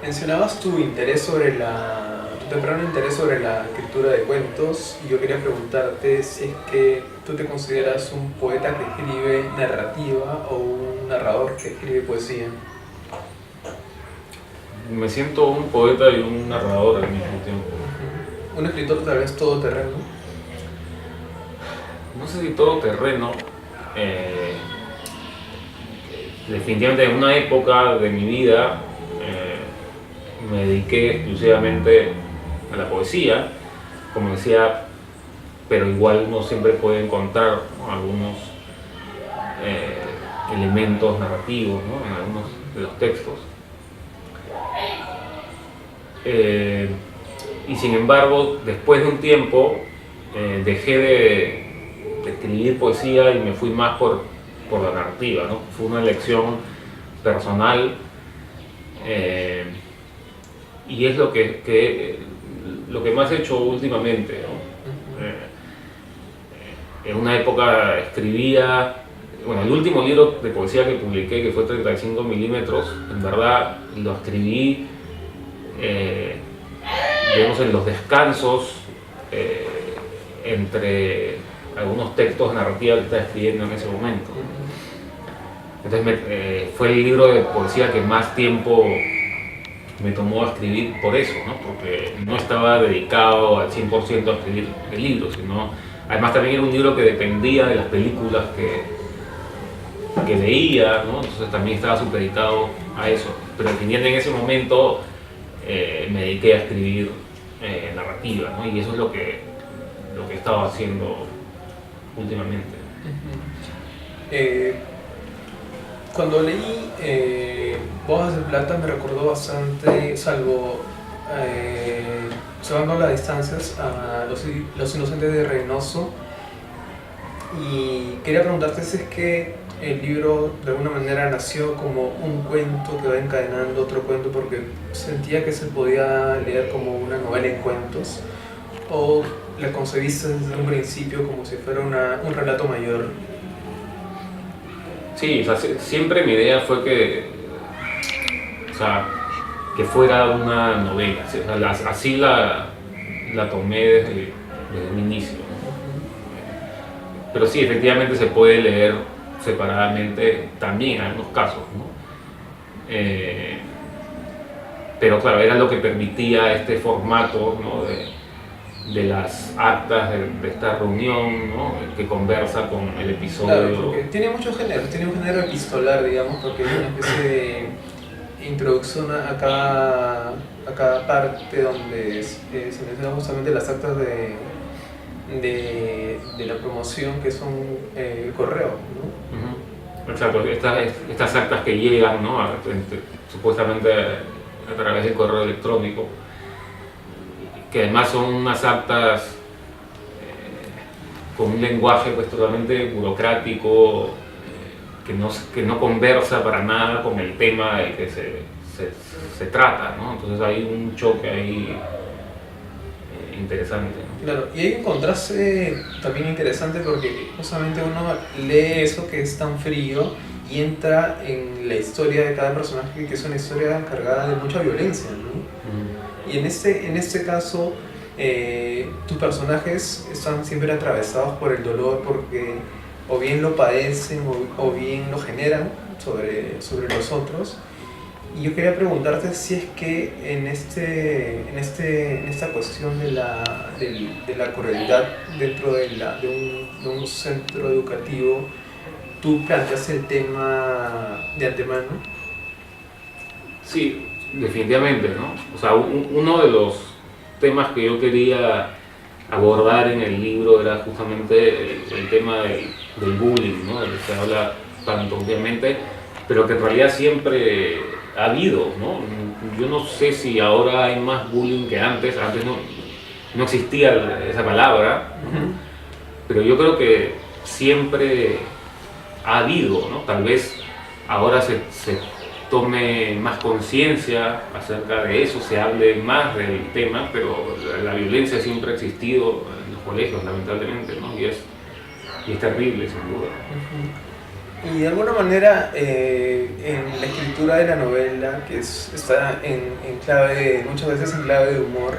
Mencionabas tu interés sobre tu temprano interés sobre la escritura de cuentos y yo quería preguntarte si es que tú te consideras un poeta que escribe narrativa o un narrador que escribe poesía. Me siento un poeta y un narrador al mismo tiempo. Un escritor tal vez todoterreno. No sé si todo terreno. Definitivamente en una época de mi vida me dediqué exclusivamente a la poesía, como decía, pero igual uno siempre puede encontrar, ¿no?, algunos elementos narrativos, ¿no?, en algunos de los textos. Y sin embargo, después de un tiempo, dejé de escribir poesía y me fui más por la narrativa, ¿no? Fue una elección personal, y es lo que más he hecho últimamente, ¿no? En una época escribía, bueno, el último libro de poesía que publiqué, que fue 35 milímetros, en verdad lo escribí, digamos, en los descansos entre algunos textos de narrativa que estaba escribiendo en ese momento. Entonces fue el libro de poesía que más tiempo me tomó a escribir por eso, ¿no? Porque no estaba dedicado al 100% a escribir el libro, sino además también era un libro que dependía de las películas que veía, ¿no? Entonces también estaba supeditado a eso. Pero definiendo en ese momento me dediqué a escribir narrativa, ¿no? Y eso es lo que he estado haciendo últimamente. Cuando leí Bodas de Plata me recordó bastante, salvando las distancias, a Los Inocentes de Reynoso. Y quería preguntarte si es que el libro de alguna manera nació como un cuento que va encadenando otro cuento, porque sentía que se podía leer como una novela en cuentos, o la concebiste desde un principio como si fuera un relato mayor. Sí, o sea, siempre mi idea fue que fuera una novela, o sea, así la tomé desde el inicio, ¿no? Pero sí, efectivamente se puede leer separadamente también en algunos casos, ¿no? Pero claro, era lo que permitía este formato, ¿no?, de las actas de esta reunión, ¿no?, que conversa con el episodio. Claro, porque tiene muchos géneros, tiene un género epistolar, digamos, porque hay una especie de introducción a cada parte donde se mencionan justamente las actas de la promoción, que son el correo, ¿no? Exacto, estas actas que llegan, ¿no?, supuestamente a través del correo electrónico, que además son unas actas con un lenguaje pues totalmente burocrático, que no conversa para nada con el tema del que se trata, ¿no? Entonces hay un choque ahí interesante, ¿no? Claro, y hay un contraste también interesante porque justamente uno lee eso que es tan frío y entra en la historia de cada personaje, que es una historia cargada de mucha violencia, ¿no? Y en este caso, tus personajes están siempre atravesados por el dolor porque o bien lo padecen o bien lo generan sobre los otros. Y yo quería preguntarte si es que en esta cuestión de la crueldad dentro de un centro educativo, tú planteas el tema de antemano. Sí, definitivamente, ¿no? O sea, uno de los temas que yo quería abordar en el libro era justamente el tema del bullying, ¿no?, del que se habla tanto obviamente, pero que en realidad siempre ha habido, ¿no? Yo no sé si ahora hay más bullying que antes no existía esa palabra, ¿no? Pero yo creo que siempre ha habido, ¿no? Tal vez ahora se tome más conciencia acerca de eso, se hable más del tema, pero la violencia siempre ha existido en los colegios, lamentablemente, ¿no? Y es terrible, sin duda. Y de alguna manera en la escritura de la novela, que está en clave, muchas veces en clave de humor,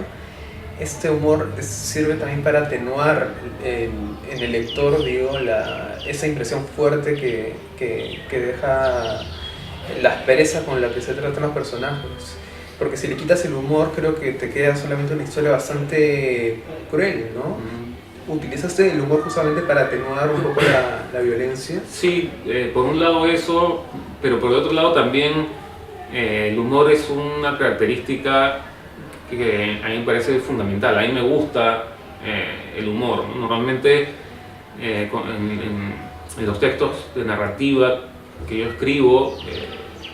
este humor sirve también para atenuar en el lector, digo, esa impresión fuerte que deja la aspereza con la que se tratan los personajes. Porque si le quitas el humor, creo que te queda solamente una historia bastante cruel, ¿no? ¿Utilizaste el humor justamente para atenuar un poco la violencia? Sí, por un lado eso, pero por el otro lado también el humor es una característica que a mí me parece fundamental. A mí me gusta el humor, ¿no? Normalmente en los textos de narrativa que yo escribo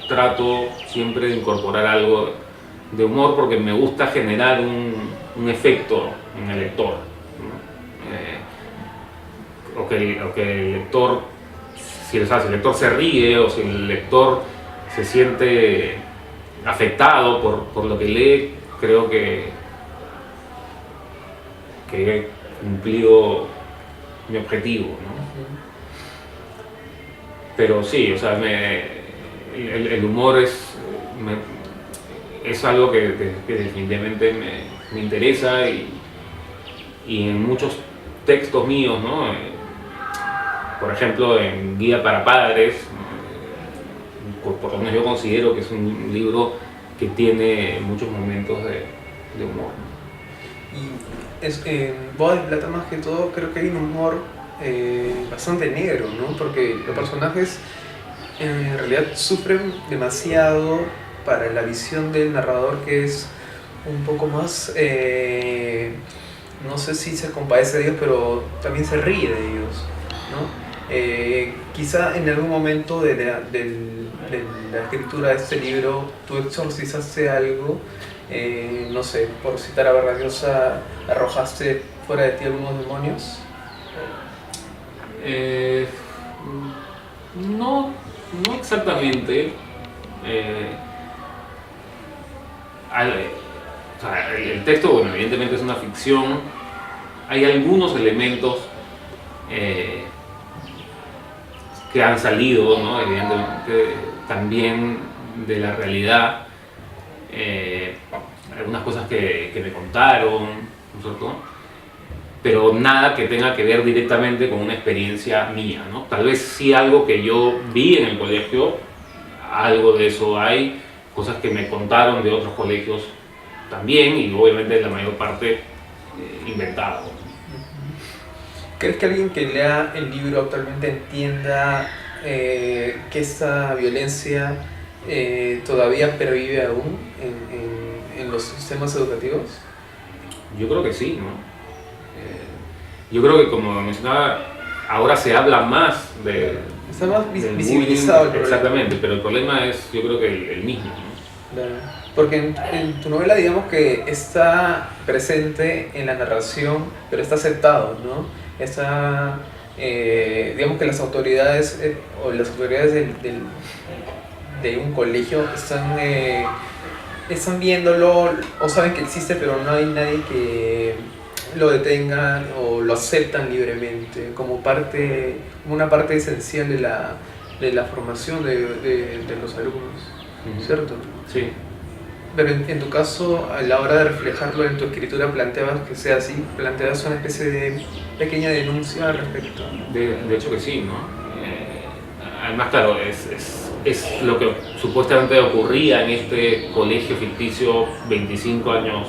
trato siempre de incorporar algo de humor porque me gusta generar un efecto en el lector, ¿no? O que el lector, si el lector se ríe o si el lector se siente afectado por lo que lee, creo que he cumplido mi objetivo, ¿no? Pero sí, o sea, el humor es algo que definitivamente me interesa y en muchos textos míos, ¿no? Por ejemplo, en Guía para Padres, por lo menos yo considero que es un libro que tiene muchos momentos de humor. Y en Bodas de Plata, más que todo, creo que hay un humor bastante negro, ¿no? Porque los personajes en realidad sufren demasiado para la visión del narrador, que es un poco más, no sé si se compadece de ellos, pero también se ríe de ellos, ¿no? Quizá en algún momento de la escritura de este libro tú exorcizaste algo, no sé, por citar a Vargas Llosa, arrojaste fuera de ti algunos demonios. No exactamente. O sea, el texto, bueno, evidentemente es una ficción. Hay algunos elementos que han salido, ¿no? Evidentemente también de la realidad. Algunas cosas que me contaron, ¿no es cierto? Pero nada que tenga que ver directamente con una experiencia mía, ¿no? Tal vez sí algo que yo vi en el colegio, algo de eso hay, cosas que me contaron de otros colegios también, y obviamente la mayor parte inventado. ¿Crees que alguien que lea el libro actualmente entienda que esta violencia todavía pervive aún en los sistemas educativos? Yo creo que sí, ¿no? Yo creo que, como mencionaba, ahora se habla más está más visibilizado el problema. Exactamente, pero el problema es, yo creo que el mismo, ¿no? Claro. Porque en tu novela, digamos que está presente en la narración, pero está aceptado, ¿no? Está, digamos que las autoridades o las autoridades de un colegio están viéndolo o saben que existe, pero no hay nadie que lo detengan o lo aceptan libremente como una parte esencial de la formación de los alumnos, ¿cierto? Sí. Pero en tu caso, a la hora de reflejarlo en tu escritura, planteabas que sea así, planteabas una especie de pequeña denuncia al respecto. De hecho que sí, ¿no? Además, claro, es lo que supuestamente ocurría en este colegio ficticio 25 años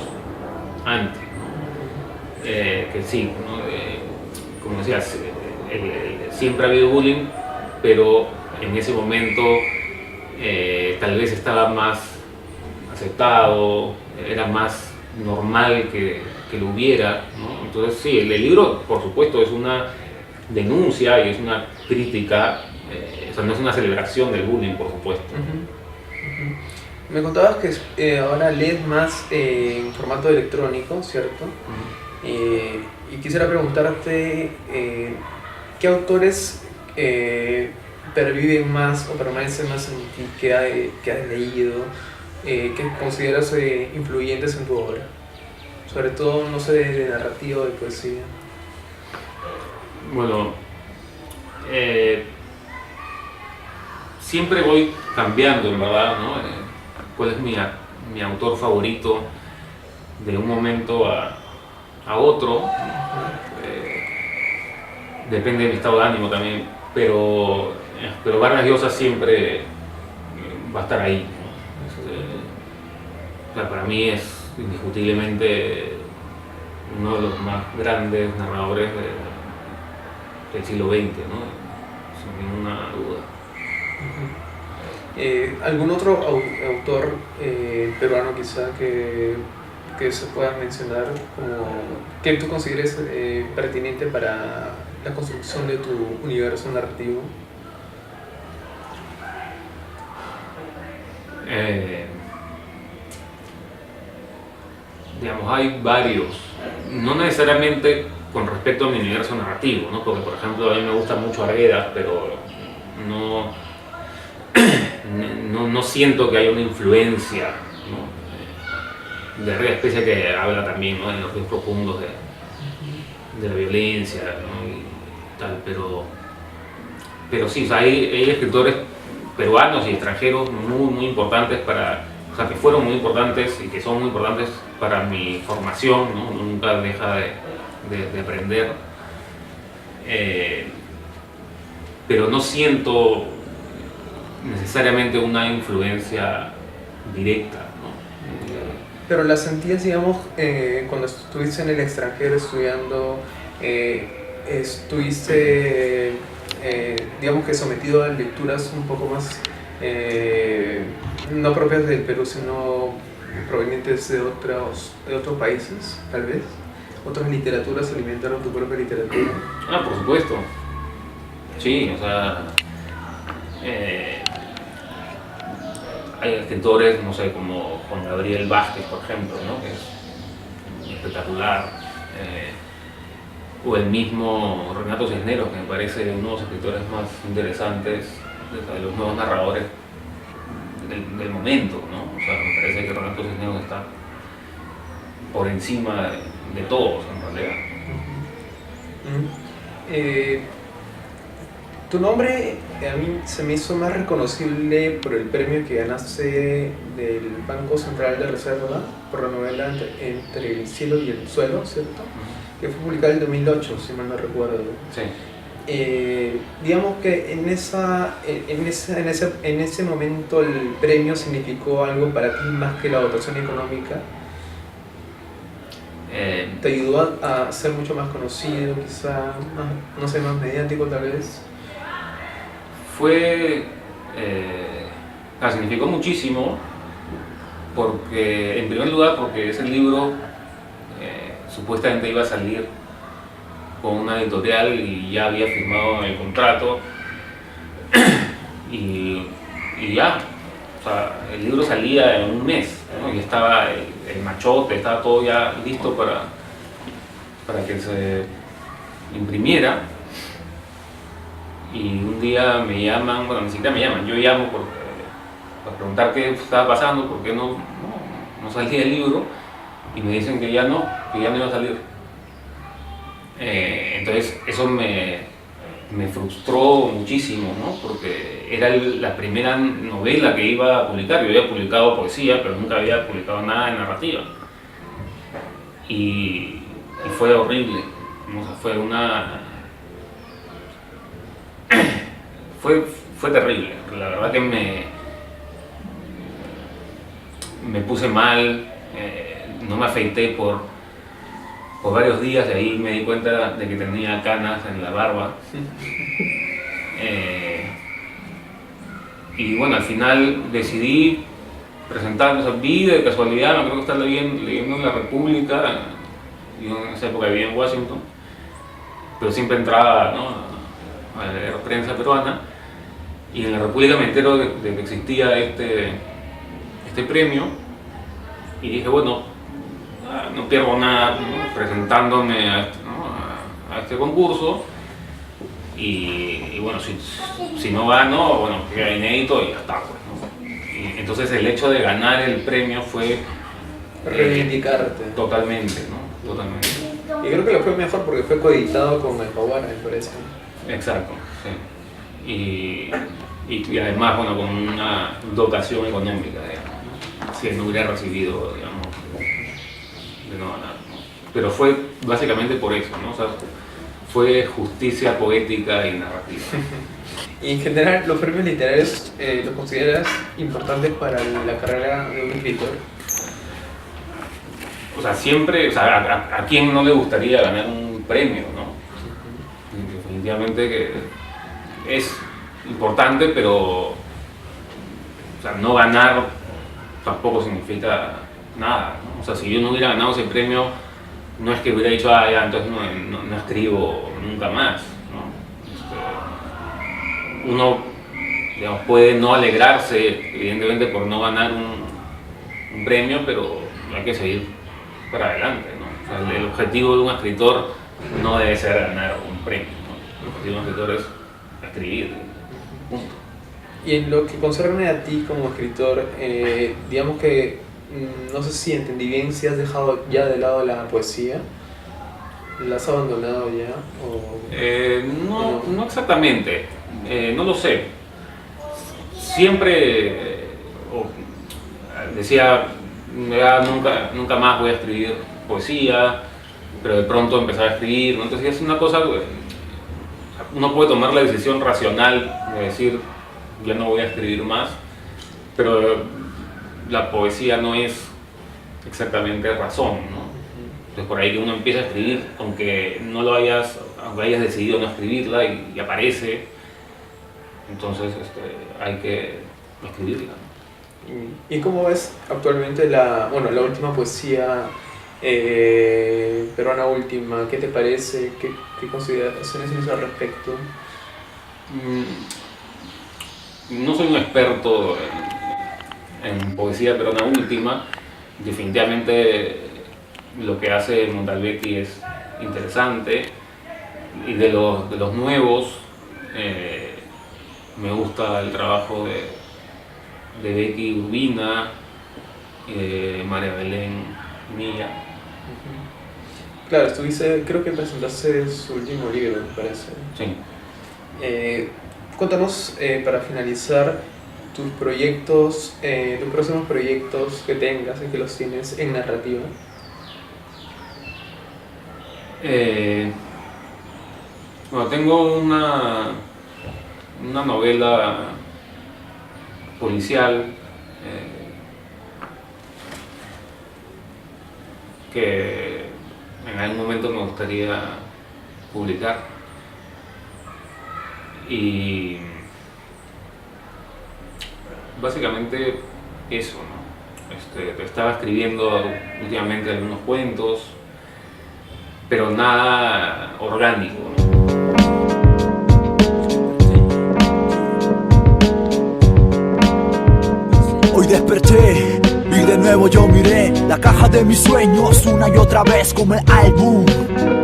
antes, ¿no? Que sí, ¿no? Como decías, siempre ha habido bullying, pero en ese momento tal vez estaba más aceptado, era más normal que lo hubiera, ¿no? Entonces sí, el libro por supuesto es una denuncia y es una crítica, o sea, no es una celebración del bullying, por supuesto. Me contabas que ahora lees más en formato electrónico, ¿cierto? Y quisiera preguntarte ¿qué autores perviven más o permanecen más en ti que has leído, que consideras influyentes en tu obra? Sobre todo, no sé, de narrativa o de poesía. Bueno, siempre voy cambiando, en verdad, ¿no? ¿Cuál es mi autor favorito de un momento a otro? Depende de mi estado de ánimo también, pero Vargas Llosa siempre va a estar ahí, ¿no? O sea, para mí es indiscutiblemente uno de los más grandes narradores del siglo XX, ¿no? Sin ninguna duda. ¿Algún otro autor peruano quizá que se pueda mencionar como que tú consideres pertinente para la construcción de tu universo narrativo? Digamos, hay varios, no necesariamente con respecto a mi universo narrativo, ¿no? Porque por ejemplo a mí me gusta mucho Arguedas, pero no siento que haya una influencia, ¿no? De Arguedas, especie que habla también, ¿no? En los ríos profundos de la violencia, ¿no? Y tal, pero sí, o sea, hay escritores peruanos y extranjeros muy importantes o sea, que fueron muy importantes y que son muy importantes para mi formación, ¿no? Uno nunca deja de aprender, pero no siento necesariamente una influencia directa, ¿no? Pero la sentías, digamos, cuando estuviste en el extranjero estudiando, estuviste, digamos que sometido a lecturas un poco más, no propias del Perú, sino provenientes de otros países, tal vez. Otras literaturas alimentaron tu propia literatura. Por supuesto. Sí, o sea, hay escritores, no sé, como Juan Gabriel Vázquez, por ejemplo, ¿no? Que es espectacular. O el mismo Renato Cisneros, que me parece uno de los escritores más interesantes, de los nuevos narradores del momento, ¿no? O sea, me parece que Renato Cisneros está por encima de todos, en realidad. Tu nombre a mí se me hizo más reconocible por el premio que ganaste del Banco Central de Reserva por la novela Entre el cielo y el suelo, ¿cierto? Que fue publicada en 2008, si mal no recuerdo. Sí. Digamos que en ese momento el premio significó algo para ti más que la dotación económica. ¿Te ayudó a ser mucho más conocido, quizá, no sé, más mediático tal vez? Significó muchísimo, porque, en primer lugar, porque ese libro supuestamente iba a salir con una editorial y ya había firmado el contrato y ya, o sea, el libro salía en un mes, ¿no? Y estaba el machote, estaba todo ya listo para que se imprimiera. Y un día me llaman, bueno, ni siquiera me llaman, yo llamo para preguntar qué estaba pasando, por qué no salía el libro, y me dicen que ya no iba a salir. Entonces eso me frustró muchísimo, ¿no? Porque era la primera novela que iba a publicar. Yo había publicado poesía, pero nunca había publicado nada de narrativa. Y fue horrible, ¿no? O sea, fue terrible. La verdad que me puse mal, no me afeité por varios días, y ahí me di cuenta de que tenía canas en la barba. Y bueno, al final decidí presentarme, o sea, vi de casualidad, me creo que estaba leyendo en La República, yo en esa época vivía en Washington, pero siempre entraba, ¿no?, a leer prensa peruana, y en La República me entero de que existía este premio, y dije, bueno, no pierdo nada, ¿no?, presentándome a este concurso, y bueno, si no gano, bueno, queda inédito y ya está, pues, ¿no? Y entonces el hecho de ganar el premio fue reivindicarte. Totalmente, ¿no? Totalmente. Y creo que lo fue mejor porque fue coeditado con Alfaguara, me parece. Exacto, sí. y además, bueno, con una dotación económica, digamos, si no hubiera recibido, digamos, de no ganar, ¿no? Pero fue básicamente por eso, ¿no? O sea, fue justicia poética y narrativa. Y en general, ¿los premios literarios los consideras importantes para la carrera de un escritor? O sea, siempre, o sea, a quién no le gustaría ganar un premio, ¿no? Definitivamente que es importante, pero o sea, no ganar tampoco significa nada, ¿no? O sea, si yo no hubiera ganado ese premio, no es que hubiera dicho, ah, ya, entonces no escribo nunca más, ¿no? Uno, digamos, puede no alegrarse, evidentemente, por no ganar un premio, pero hay que seguir para adelante, ¿no? O sea, el objetivo de un escritor no debe ser ganar un premio, ¿no? El objetivo de un escritor es escribir, punto. Y en lo que concerne a ti como escritor, digamos que no sé si entendí bien si has dejado ya de lado la poesía, ¿la has abandonado ya? No exactamente, no lo sé. Siempre decía, ya nunca más voy a escribir poesía, pero de pronto empezar a escribir, ¿no? Entonces es una cosa, uno puede tomar la decisión racional de decir, ya no voy a escribir más, pero la poesía no es exactamente razón, ¿no? Entonces por ahí que uno empieza a escribir, aunque hayas decidido no escribirla y aparece, entonces hay que escribirla. ¿Y cómo ves actualmente la última poesía peruana última? ¿Qué te parece? ¿Qué consideraciones tienes al respecto? No soy un experto en poesía peruana última. Definitivamente lo que hace Montalbetti es interesante, y de los nuevos me gusta el trabajo de Becky Urbina, María Belén Milla. Claro, creo que presentaste su último libro, me parece. Sí. Cuéntanos, para finalizar, tus proyectos, tus próximos proyectos que tengas y que los tienes en narrativa. Bueno, tengo una novela policial que en algún momento me gustaría publicar, y básicamente eso, ¿no? Estaba escribiendo últimamente algunos cuentos, pero nada orgánico, ¿no? Hoy desperté y de nuevo yo miré la caja de mis sueños una y otra vez como el álbum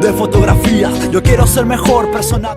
de fotografías. Yo quiero ser mejor persona.